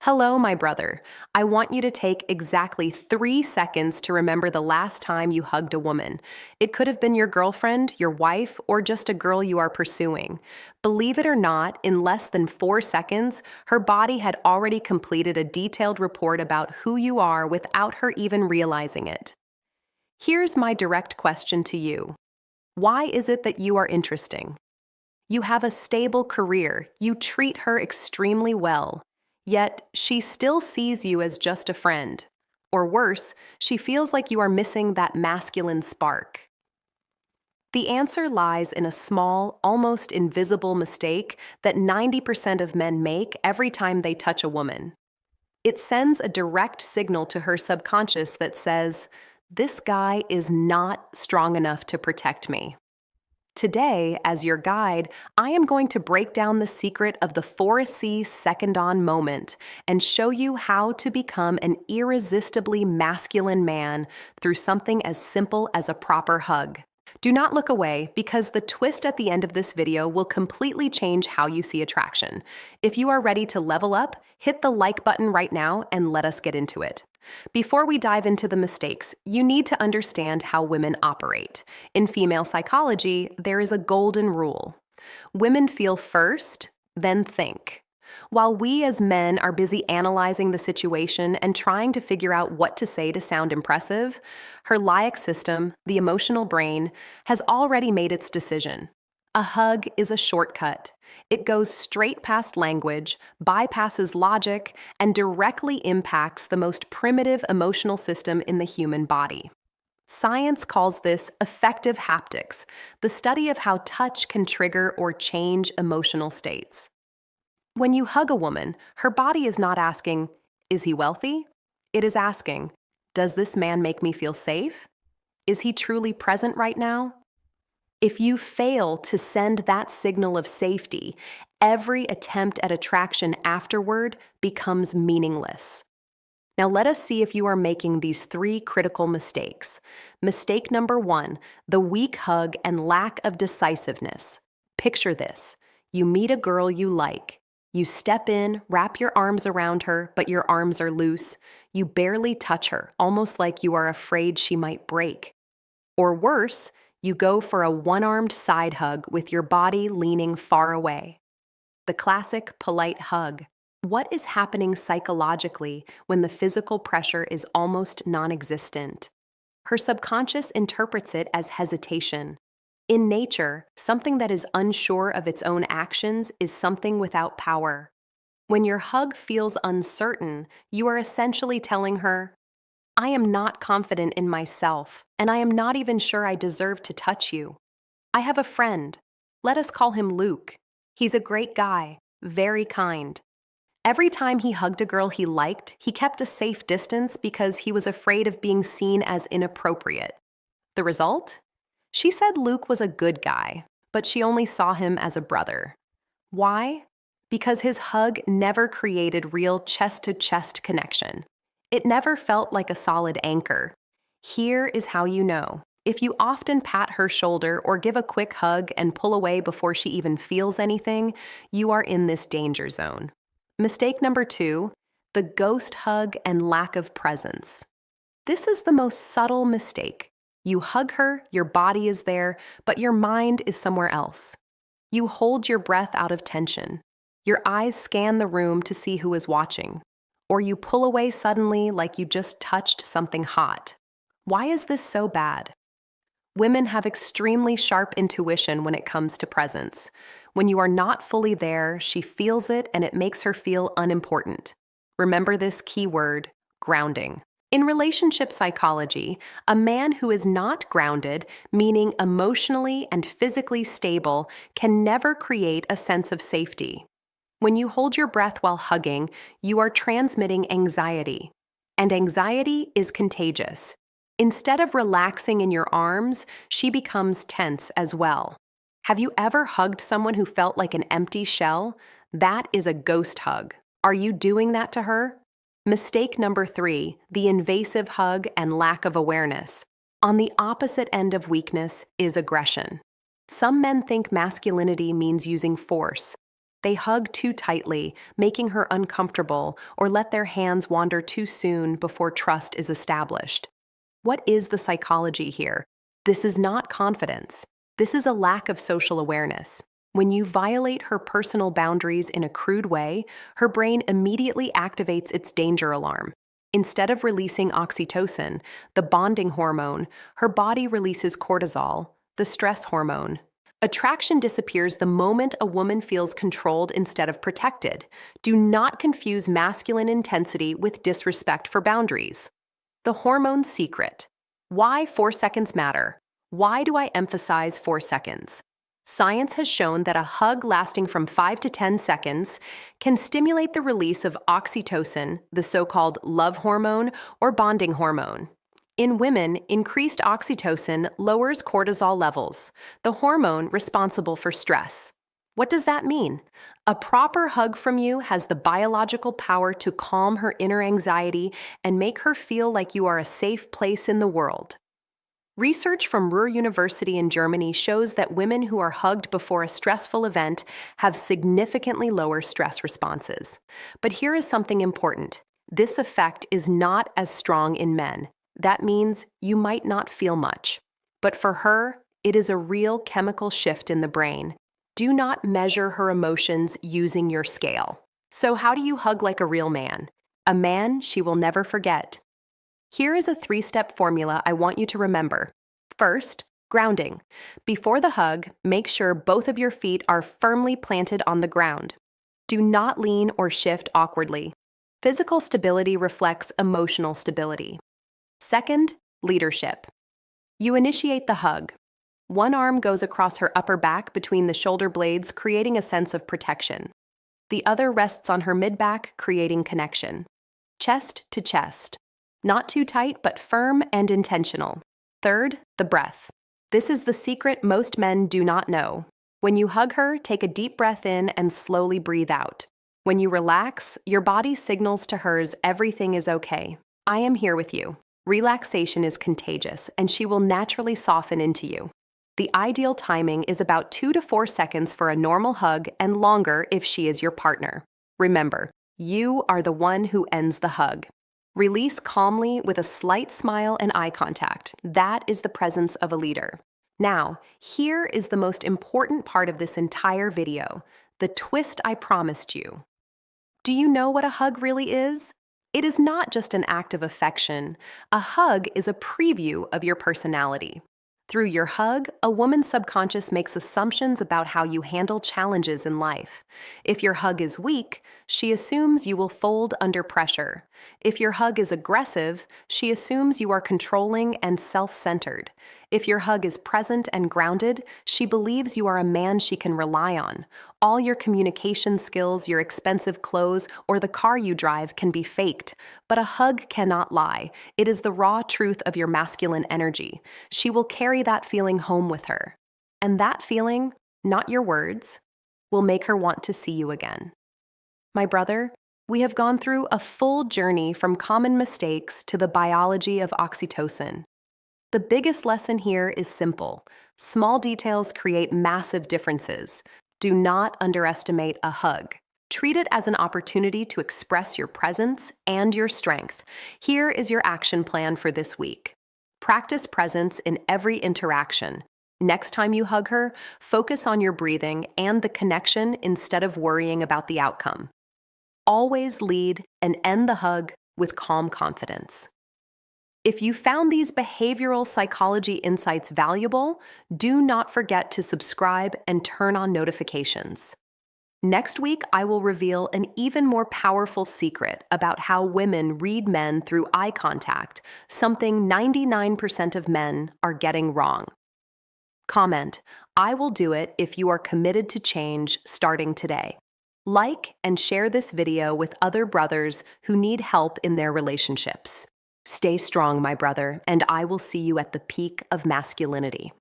Hello, my brother. I want you to take exactly 3 seconds to remember the last time you hugged a woman. It could have been your girlfriend, your wife, or just a girl you are pursuing. Believe it or not, in less than 4 seconds, her body had already completed a detailed report about who you are without her even realizing it. Here's my direct question to you. Why is it that you are interesting? You have a stable career, you treat her extremely well, yet she still sees you as just a friend. Or worse, she feels like you are missing that masculine spark. The answer lies in a small, almost invisible mistake that 90% of men make every time they touch a woman. It sends a direct signal to her subconscious that says, "This guy is not strong enough to protect me." Today, as your guide, I am going to break down the secret of the 4C second on moment and show you how to become an irresistibly masculine man through something as simple as a proper hug. Do not look away because the twist at the end of this video will completely change how you see attraction. If you are ready to level up, hit the like button right now and let us get into it. Before we dive into the mistakes, you need to understand how women operate. In female psychology, there is a golden rule. Women feel first, then think. While we as men are busy analyzing the situation and trying to figure out what to say to sound impressive, her limbic system, the emotional brain, has already made its decision. A hug is a shortcut. It goes straight past language, bypasses logic, and directly impacts the most primitive emotional system in the human body. Science calls this affective haptics, the study of how touch can trigger or change emotional states. When you hug a woman, her body is not asking, "Is he wealthy?" It is asking, "Does this man make me feel safe? Is he truly present right now?" If you fail to send that signal of safety, every attempt at attraction afterward becomes meaningless. Now let us see if you are making these 3 critical mistakes. Mistake number 1, the weak hug and lack of decisiveness. Picture this. You meet a girl you like. You step in, wrap your arms around her, but your arms are loose. You barely touch her, almost like you are afraid she might break. Or worse, you go for a one-armed side hug with your body leaning far away. The classic polite hug. What is happening psychologically when the physical pressure is almost non-existent? Her subconscious interprets it as hesitation. In nature, something that is unsure of its own actions is something without power. When your hug feels uncertain, you are essentially telling her, "I am not confident in myself, and I am not even sure I deserve to touch you. I have a friend. Let us call him Luke. He's a great guy, very kind. Every time he hugged a girl he liked, he kept a safe distance because he was afraid of being seen as inappropriate. The result? She said Luke was a good guy, but she only saw him as a brother. Why? Because his hug never created real chest-to-chest connection. It never felt like a solid anchor. Here is how you know. If you often pat her shoulder or give a quick hug and pull away before she even feels anything, you are in this danger zone. Mistake number 2, the ghost hug and lack of presence. This is the most subtle mistake. You hug her, your body is there, but your mind is somewhere else. You hold your breath out of tension. Your eyes scan the room to see who is watching. Or you pull away suddenly like you just touched something hot. Why is this so bad? Women have extremely sharp intuition when it comes to presence. When you are not fully there, she feels it and it makes her feel unimportant. Remember this key word, grounding. In relationship psychology, a man who is not grounded, meaning emotionally and physically stable, can never create a sense of safety. When you hold your breath while hugging, you are transmitting anxiety. And anxiety is contagious. Instead of relaxing in your arms, she becomes tense as well. Have you ever hugged someone who felt like an empty shell? That is a ghost hug. Are you doing that to her? Mistake number 3, the invasive hug and lack of awareness. On the opposite end of weakness is aggression. Some men think masculinity means using force. They hug too tightly, making her uncomfortable, or let their hands wander too soon before trust is established. What is the psychology here? This is not confidence. This is a lack of social awareness. When you violate her personal boundaries in a crude way, her brain immediately activates its danger alarm. Instead of releasing oxytocin, the bonding hormone, her body releases cortisol, the stress hormone. Attraction disappears the moment a woman feels controlled instead of protected. Do not confuse masculine intensity with disrespect for boundaries. The hormone secret. Why 4 seconds matter? Why do I emphasize 4 seconds? Science has shown that a hug lasting from 5 to 10 seconds can stimulate the release of oxytocin, the so-called love hormone or bonding hormone. In women, increased oxytocin lowers cortisol levels, the hormone responsible for stress. What does that mean? A proper hug from you has the biological power to calm her inner anxiety and make her feel like you are a safe place in the world. Research from Ruhr University in Germany shows that women who are hugged before a stressful event have significantly lower stress responses. But here is something important. This effect is not as strong in men. That means you might not feel much. But for her, it is a real chemical shift in the brain. Do not measure her emotions using your scale. So how do you hug like a real man? A man she will never forget. Here is a 3-step formula I want you to remember. First, grounding. Before the hug, make sure both of your feet are firmly planted on the ground. Do not lean or shift awkwardly. Physical stability reflects emotional stability. Second, leadership. You initiate the hug. One arm goes across her upper back between the shoulder blades, creating a sense of protection. The other rests on her mid-back, creating connection. Chest to chest. Not too tight, but firm and intentional. Third, the breath. This is the secret most men do not know. When you hug her, take a deep breath in and slowly breathe out. When you relax, your body signals to hers everything is okay. I am here with you. Relaxation is contagious, and she will naturally soften into you. The ideal timing is about 2 to 4 seconds for a normal hug and longer if she is your partner. Remember, you are the one who ends the hug. Release calmly with a slight smile and eye contact. That is the presence of a leader. Now, here is the most important part of this entire video, the twist I promised you. Do you know what a hug really is? It is not just an act of affection. A hug is a preview of your personality. Through your hug, a woman's subconscious makes assumptions about how you handle challenges in life. If your hug is weak, she assumes you will fold under pressure. If your hug is aggressive, she assumes you are controlling and self-centered. If your hug is present and grounded, she believes you are a man she can rely on. All your communication skills, your expensive clothes, or the car you drive can be faked. But a hug cannot lie. It is the raw truth of your masculine energy. She will carry that feeling home with her. And that feeling, not your words, will make her want to see you again. My brother, we have gone through a full journey from common mistakes to the biology of oxytocin. The biggest lesson here is simple. Small details create massive differences. Do not underestimate a hug. Treat it as an opportunity to express your presence and your strength. Here is your action plan for this week. Practice presence in every interaction. Next time you hug her, focus on your breathing and the connection instead of worrying about the outcome. Always lead and end the hug with calm confidence. If you found these behavioral psychology insights valuable, do not forget to subscribe and turn on notifications. Next week, I will reveal an even more powerful secret about how women read men through eye contact, something 99% of men are getting wrong. Comment, I will do it if you are committed to change starting today. Like and share this video with other brothers who need help in their relationships. Stay strong, my brother, and I will see you at the peak of masculinity.